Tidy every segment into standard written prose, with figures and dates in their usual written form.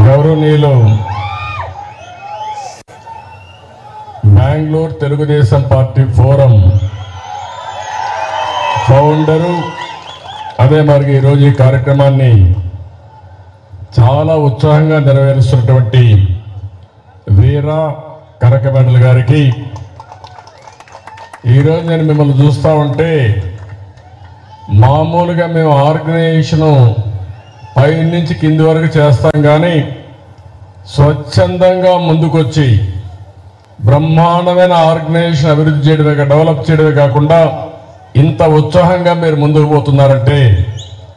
గౌరవనీయులు Bengaluru Telugu Desam party forum founder, అదే మరి ఈరోజు ఈ కార్యక్రమాన్ని చాలా ఉత్సాహంగా నెరవేరుస్తున్నటువంటి వీరా కరకబండల గారికి, ఈరోజు నేను మిమ్మల్ని చూస్తూ ఉంటే మామూలుగా మేము ఆర్గనైజేషను పై నుంచి కింది వరకు చేస్తాం, కానీ స్వచ్ఛందంగా ముందుకొచ్చి బ్రహ్మాండమైన ఆర్గనైజేషన్ అభివృద్ధి చేయడమే, డెవలప్ చేయడమే కాకుండా ఇంత ఉత్సాహంగా మీరు ముందుకు పోతున్నారంటే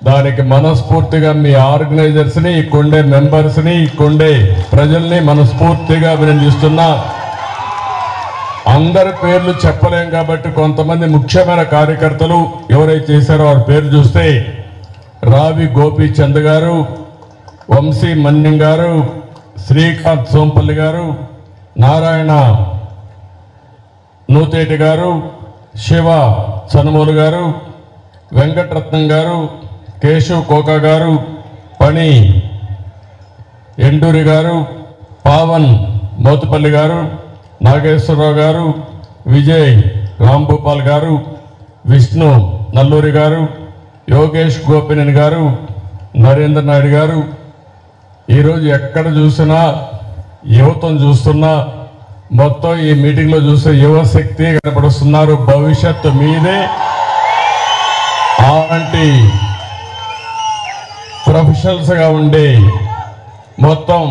దానికి మనస్ఫూర్తిగా మీ ఆర్గనైజర్స్ని, ఇక్కడే మెంబర్స్ని, ఇక్కడే ప్రజల్ని మనస్ఫూర్తిగా అభినందిస్తున్నా. అందరి పేర్లు చెప్పలేం కాబట్టి కొంతమంది ముఖ్యమైన కార్యకర్తలు ఎవరైతే చేశారో వారి పేరు చూస్తే రావి గోపీచంద్ గారు, వంశీ మన్యం గారు, శ్రీకాంత్ సోంపల్లి గారు, నారాయణ నూతేటి గారు, శివ చనుమూలు గారు, వెంకటరత్నం గారు, కేశవ్ కోకా గారు, పణి ఎండూరి గారు, పావన్ మోతుపల్లి గారు, నాగేశ్వరరావు గారు, విజయ్ రాంభూపాల్ గారు, విష్ణు నల్లూరి గారు, యోగేష్ గోపినేని గారు, నరేంద్ర నాయుడు గారు. ఈరోజు ఎక్కడ చూసినా యువతను చూస్తున్నా, మొత్తం ఈ మీటింగ్లో చూస్తే యువశక్తి కనపడుస్తున్నారు. భవిష్యత్తు మీదే. అలాంటి ప్రొఫెషనల్స్గా ఉండే మొత్తం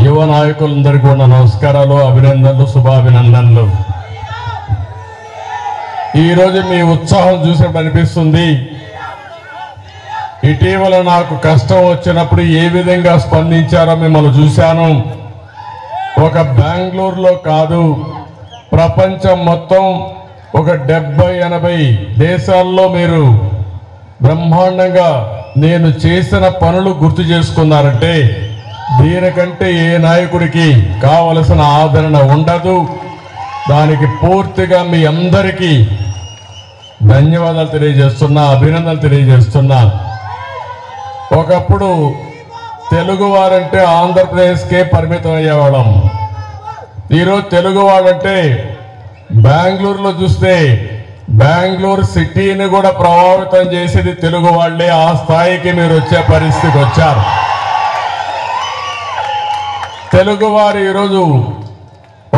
యువ నాయకులందరికీ కూడా నమస్కారాలు, అభినందనలు, శుభాభినందనలు. ఈరోజు మీ ఉత్సాహం చూసినప్పుడు అనిపిస్తుంది, ఇటీవల నాకు కష్టం వచ్చినప్పుడు ఏ విధంగా స్పందించారో మిమ్మల్ని చూశాను. ఒక బెంగళూరులో కాదు, ప్రపంచం మొత్తం ఒక 70-80 దేశాల్లో మీరు బ్రహ్మాండంగా నేను చేసిన పనులు గుర్తు చేసుకున్నారంటే దీనికంటే ఏ నాయకుడికి కావలసిన ఆదరణ ఉండదు. దానికి పూర్తిగా మీ అందరికీ ధన్యవాదాలు తెలియజేస్తున్నా, అభినందనలు తెలియజేస్తున్నా. ఒకప్పుడు తెలుగు వారంటే ఆంధ్రప్రదేశ్కే పరిమితం అయ్యేవాళ్ళం. ఈరోజు తెలుగు వాడంటే బెంగళూరులో చూస్తే బెంగళూరు సిటీని కూడా ప్రభావితం చేసేది తెలుగు వాళ్ళే. ఆ స్థాయికి మీరు వచ్చే పరిస్థితికి వచ్చారు. తెలుగువారు ఈరోజు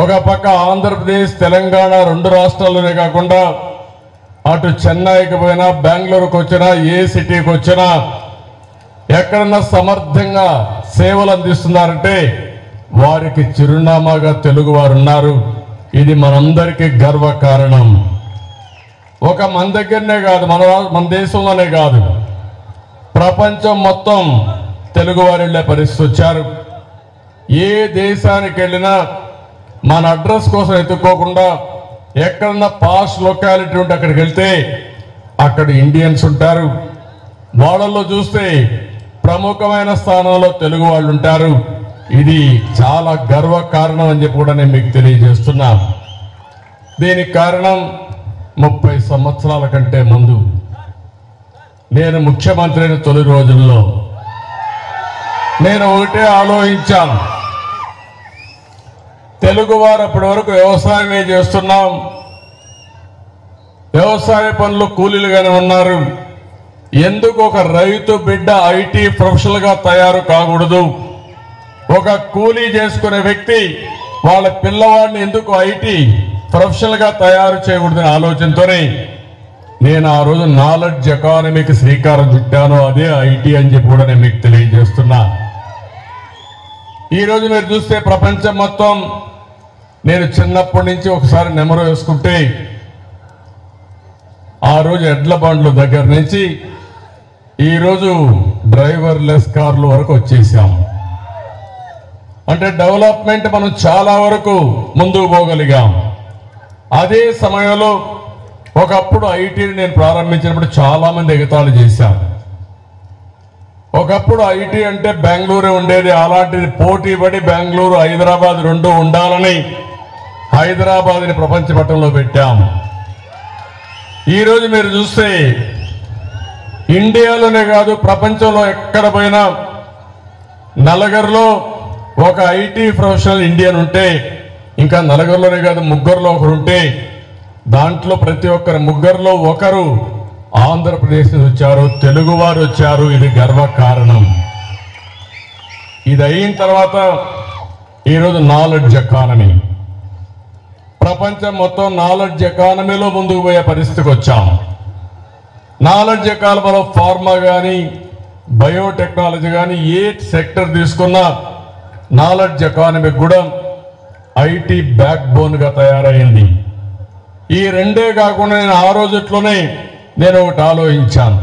ఒక పక్క ఆంధ్రప్రదేశ్, తెలంగాణ 2 రాష్ట్రాల్లోనే కాకుండా అటు చెన్నైకి పోయినా, బెంగళూరుకు వచ్చినా, ఏ సిటీకి వచ్చినా ఎక్కడన్నా సమర్థంగా సేవలు అందిస్తున్నారంటే వారికి చిరునామాగా తెలుగు వారు ఉన్నారు. ఇది మనందరికీ గర్వకారణం. ఒక మన దగ్గరనే కాదు, మన దేశంలోనే కాదు, ప్రపంచం మొత్తం తెలుగు వారు వెళ్ళే పరిస్థితి వచ్చారు. ఏ దేశానికి వెళ్ళినా మన అడ్రస్ కోసం ఎత్తుక్కోకుండా ఎక్కడన్నా పాష్ లొకాలిటీ ఉంటే అక్కడికి వెళ్తే అక్కడ ఇండియన్స్ ఉంటారు. వాళ్ళల్లో చూస్తే ప్రముఖమైన స్థానంలో తెలుగు వాళ్ళు ఉంటారు. ఇది చాలా గర్వకారణం అని చెప్పి కూడా నేను మీకు తెలియజేస్తున్నా. దీనికి కారణం 30 సంవత్సరాల కంటే ముందు నేను ముఖ్యమంత్రి అయిన తొలి రోజుల్లో నేను ఒకటే ఆలోచించాను, తెలుగువారు అప్పటి వరకు వ్యవసాయమే చేస్తున్నాం, వ్యవసాయ పనులు కూలీలుగానే ఉన్నారు, ఎందుకు ఒక రైతు బిడ్డ ఐటీ ప్రొఫెషనల్గా తయారు కాకూడదు? ఒక కూలీ చేసుకునే వ్యక్తి వాళ్ళ పిల్లవాడిని ఎందుకు ఐటీ ప్రొఫెషనల్గా తయారు చేయకూడదనే ఆలోచనతోనే నేను ఆ రోజు నాలెడ్జ్ ఎకానమీకి శ్రీకారం చుట్టాను. అదే ఐటీ అని చెప్పి కూడా నేను మీకు తెలియజేస్తున్నా. ఈరోజు మీరు చూస్తే ప్రపంచం మొత్తం, నేను చిన్నప్పటి నుంచి ఒకసారి నెమరు వేసుకుంటే ఆ రోజు ఎడ్ల బండ్ల దగ్గర నుంచి ఈరోజు డ్రైవర్లెస్ కార్ల వరకు వచ్చేసాం. అంటే డెవలప్మెంట్ మనం చాలా వరకు ముందుకు పోగలిగాం. అదే సమయంలో ఒకప్పుడు ఐటీని నేను ప్రారంభించినప్పుడు చాలా మంది ఎగతాళి చేశారు. ఒకప్పుడు ఐటీ అంటే బెంగళూరు ఉండేది, అలాంటిది పోటీ పడి బెంగళూరు, హైదరాబాద్ 2 ఉండాలని హైదరాబాద్ని ప్రపంచ పటంలో పెట్టాం. ఈరోజు మీరు చూస్తే ఇండియాలోనే కాదు, ప్రపంచంలో ఎక్కడ పోయినా నలుగురిలో ఒక ఐటీ ప్రొఫెషనల్ ఇండియన్ ఉంటే, ఇంకా నలుగురిలోనే కాదు ముగ్గురులో ఒకరు ఉంటే, దాంట్లో ప్రతి ఒక్కరు ముగ్గురులో ఒకరు ఆంధ్రప్రదేశ్ నుంచి వచ్చారు, తెలుగువారు వచ్చారు. ఇది గర్వకారణం. ఇది అయిన తర్వాత ఈరోజు నాలెడ్జ్ ఎకానమీ, ప్రపంచం మొత్తం నాలెడ్జ్ ఎకానమీలో ముందుకు పోయే పరిస్థితికి వచ్చాం. నాలెడ్జ్ ఎకానమీలో ఫార్మా కానీ బయోటెక్నాలజీ కానీ ఏ సెక్టర్ తీసుకున్నా నాలెడ్జ్ ఎకానమీ కూడా ఐటీ బ్యాక్ బోన్గా తయారైంది. ఈ రెండే కాకుండా నేను ఆ రోజుట్లోనే నేను ఒకటి ఆలోచించాను.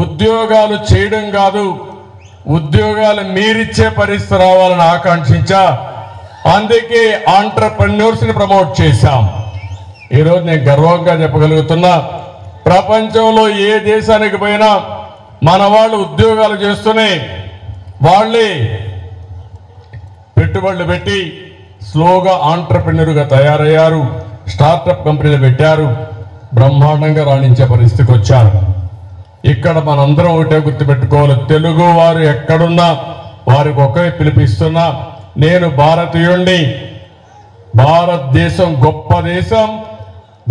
ఉద్యోగాలు చేయడం కాదు, ఉద్యోగాలు మీరిచ్చే పరిస్థితి రావాలని ఆకాంక్షించా. అందుకే ఆంటర్‌ప్రెన్యూర్స్ని ప్రమోట్ చేశాం. ఈరోజు నేను గర్వంగా చెప్పగలుగుతున్నా, ప్రపంచంలో ఏ దేశానికి పోయినా మన వాళ్ళు ఉద్యోగాలు చేస్తూనే వాళ్ళే పెట్టుబడులు పెట్టి స్లోగా ఆంటర్‌ప్రెన్యూర్గా తయారయ్యారు, స్టార్టప్ కంపెనీలు పెట్టారు, బ్రహ్మాండంగా రాణించే పరిస్థితికి వచ్చారు. ఇక్కడ మనందరం ఒకటే గుర్తుపెట్టుకోవాలి, తెలుగు వారు ఎక్కడున్నా వారికి ఒకే పిలిపిస్తున్నా. నేను భారతీయుణ్ణి, భారతదేశం గొప్ప దేశం,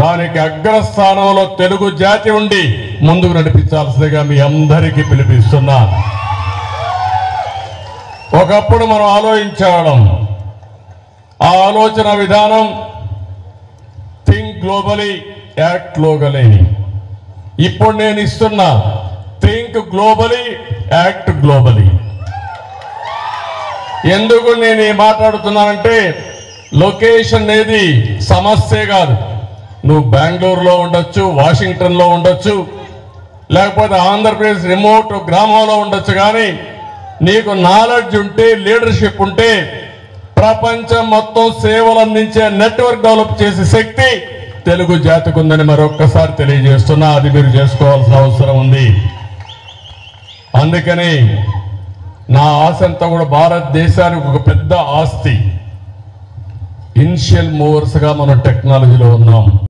దానికి అగ్రస్థానంలో తెలుగు జాతి ఉండి ముందుకు నడిపించాల్సిందిగా మీ అందరికీ పిలిపిస్తున్నా. ఒకప్పుడు మనం ఆలోచించేవాళ్ళం, ఆ ఆలోచన విధానం థింక్ గ్లోబలీ యాక్ట్ లోకలీ. ఇప్పుడు నేను ఇస్తున్నా థింక్ గ్లోబలీ యాక్ట్ గ్లోబలీ. ఎందుకు నేను మాట్లాడుతున్నానంటే, లొకేషన్ అనేది సమస్యే కాదు. నువ్వు బెంగళూరులో ఉండొచ్చు, వాషింగ్టన్లో ఉండొచ్చు, లేకపోతే ఆంధ్రప్రదేశ్ రిమోట్ గ్రామంలో ఉండొచ్చు. కానీ నీకు నాలెడ్జ్ ఉంటే, లీడర్షిప్ ఉంటే ప్రపంచం మొత్తం సేవలు అందించే నెట్వర్క్ డెవలప్ చేసే శక్తి తెలుగు జాతికి ఉందని మరొక్కసారి తెలియజేస్తున్నా. అది మీరు చేసుకోవాల్సిన అవసరం ఉంది. అందుకని నా ఆశ అంతా కూడా భారతదేశానికి ఒక పెద్ద ఆస్తి. ఇనిషియల్ మూవర్స్గా మనం టెక్నాలజీలో ఉన్నాం.